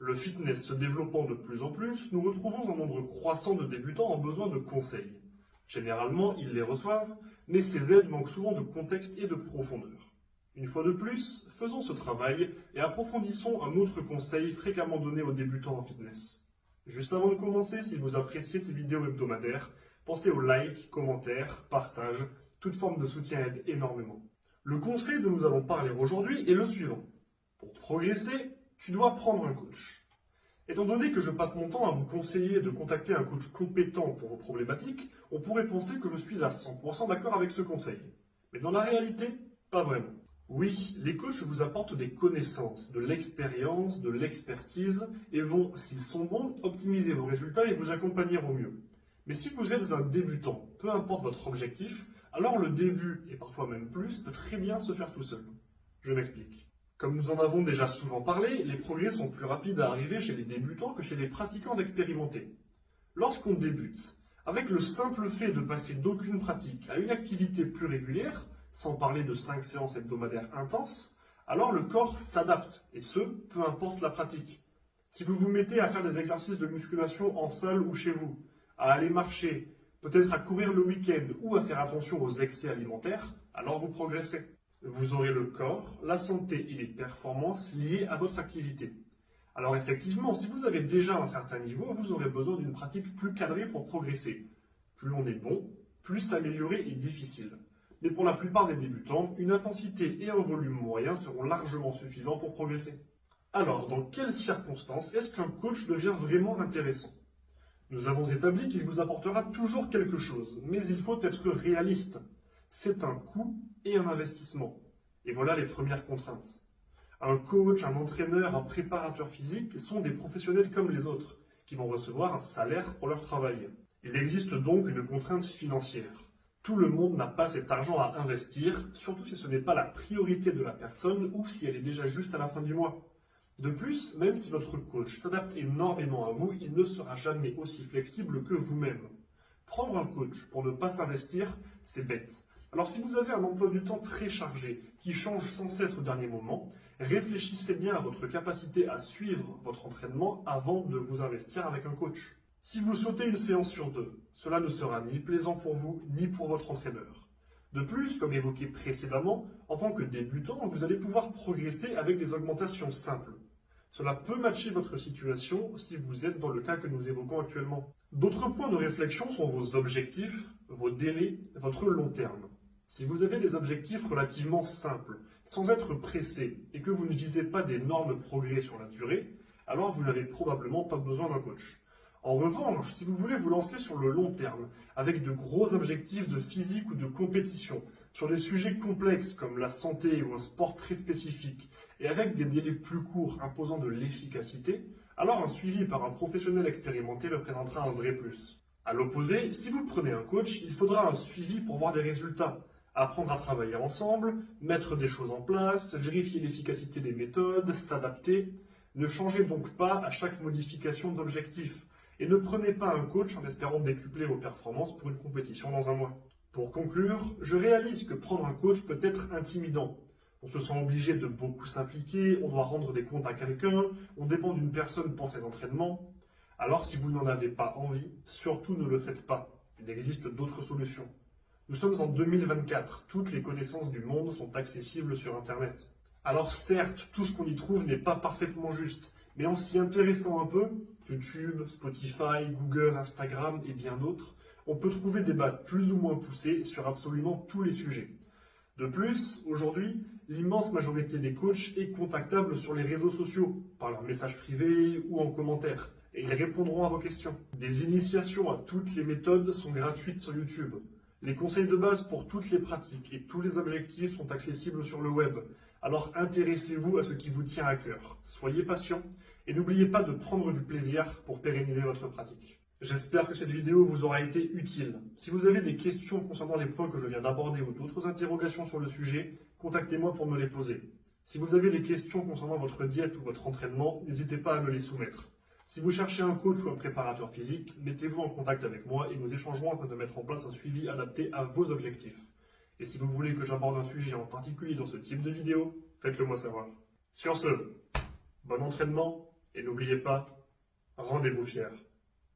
Le fitness se développant de plus en plus, nous retrouvons un nombre croissant de débutants en besoin de conseils. Généralement, ils les reçoivent, mais ces aides manquent souvent de contexte et de profondeur. Une fois de plus, faisons ce travail et approfondissons un autre conseil fréquemment donné aux débutants en fitness. Juste avant de commencer, si vous appréciez ces vidéos hebdomadaires, pensez aux likes, commentaires, partages, toute forme de soutien aide énormément. Le conseil dont nous allons parler aujourd'hui est le suivant. Pour progresser, tu dois prendre un coach. Étant donné que je passe mon temps à vous conseiller de contacter un coach compétent pour vos problématiques, on pourrait penser que je suis à 100% d'accord avec ce conseil. Mais dans la réalité, pas vraiment. Oui, les coachs vous apportent des connaissances, de l'expérience, de l'expertise et vont, s'ils sont bons, optimiser vos résultats et vous accompagner au mieux. Mais si vous êtes un débutant, peu importe votre objectif, alors le début, et parfois même plus, peut très bien se faire tout seul. Je m'explique. Comme nous en avons déjà souvent parlé, les progrès sont plus rapides à arriver chez les débutants que chez les pratiquants expérimentés. Lorsqu'on débute, avec le simple fait de passer d'aucune pratique à une activité plus régulière, sans parler de 5 séances hebdomadaires intenses, alors le corps s'adapte, et ce, peu importe la pratique. Si vous vous mettez à faire des exercices de musculation en salle ou chez vous, à aller marcher, peut-être à courir le week-end ou à faire attention aux excès alimentaires, alors vous progresserez. Vous aurez le corps, la santé et les performances liées à votre activité. Alors effectivement, si vous avez déjà un certain niveau, vous aurez besoin d'une pratique plus cadrée pour progresser. Plus on est bon, plus s'améliorer est difficile. Mais pour la plupart des débutants, une intensité et un volume moyen seront largement suffisants pour progresser. Alors, dans quelles circonstances est-ce qu'un coach devient vraiment intéressant ? Nous avons établi qu'il vous apportera toujours quelque chose, mais il faut être réaliste. C'est un coût et un investissement. Et voilà les premières contraintes. Un coach, un entraîneur, un préparateur physique sont des professionnels comme les autres, qui vont recevoir un salaire pour leur travail. Il existe donc une contrainte financière. Tout le monde n'a pas cet argent à investir, surtout si ce n'est pas la priorité de la personne ou si elle est déjà juste à la fin du mois. De plus, même si votre coach s'adapte énormément à vous, il ne sera jamais aussi flexible que vous-même. Prendre un coach pour ne pas s'investir, c'est bête. Alors si vous avez un emploi du temps très chargé, qui change sans cesse au dernier moment, réfléchissez bien à votre capacité à suivre votre entraînement avant de vous investir avec un coach. Si vous sautez une séance sur 2, cela ne sera ni plaisant pour vous, ni pour votre entraîneur. De plus, comme évoqué précédemment, en tant que débutant, vous allez pouvoir progresser avec des augmentations simples. Cela peut matcher votre situation si vous êtes dans le cas que nous évoquons actuellement. D'autres points de réflexion sont vos objectifs, vos délais, votre long terme. Si vous avez des objectifs relativement simples, sans être pressé, et que vous ne visez pas d'énormes progrès sur la durée, alors vous n'avez probablement pas besoin d'un coach. En revanche, si vous voulez vous lancer sur le long terme, avec de gros objectifs de physique ou de compétition, sur des sujets complexes comme la santé ou un sport très spécifique, et avec des délais plus courts imposant de l'efficacité, alors un suivi par un professionnel expérimenté représentera un vrai plus. À l'opposé, si vous prenez un coach, il faudra un suivi pour voir des résultats, apprendre à travailler ensemble, mettre des choses en place, vérifier l'efficacité des méthodes, s'adapter. Ne changez donc pas à chaque modification d'objectif. Et ne prenez pas un coach en espérant décupler vos performances pour une compétition dans un mois. Pour conclure, je réalise que prendre un coach peut être intimidant. On se sent obligé de beaucoup s'impliquer, on doit rendre des comptes à quelqu'un, on dépend d'une personne pour ses entraînements. Alors si vous n'en avez pas envie, surtout ne le faites pas. Il existe d'autres solutions. Nous sommes en 2024, toutes les connaissances du monde sont accessibles sur Internet. Alors certes, tout ce qu'on y trouve n'est pas parfaitement juste, mais en s'y intéressant un peu, YouTube, Spotify, Google, Instagram et bien d'autres, on peut trouver des bases plus ou moins poussées sur absolument tous les sujets. De plus, aujourd'hui, l'immense majorité des coachs est contactable sur les réseaux sociaux, par leurs messages privés ou en commentaire, et ils répondront à vos questions. Des initiations à toutes les méthodes sont gratuites sur YouTube. Les conseils de base pour toutes les pratiques et tous les objectifs sont accessibles sur le web. Alors intéressez-vous à ce qui vous tient à cœur. Soyez patient et n'oubliez pas de prendre du plaisir pour pérenniser votre pratique. J'espère que cette vidéo vous aura été utile. Si vous avez des questions concernant les points que je viens d'aborder ou d'autres interrogations sur le sujet, contactez-moi pour me les poser. Si vous avez des questions concernant votre diète ou votre entraînement, n'hésitez pas à me les soumettre. Si vous cherchez un coach ou un préparateur physique, mettez-vous en contact avec moi et nous échangerons afin de mettre en place un suivi adapté à vos objectifs. Et si vous voulez que j'aborde un sujet en particulier dans ce type de vidéo, faites-le moi savoir. Sur ce, bon entraînement Et n'oubliez pas, rendez-vous fiers.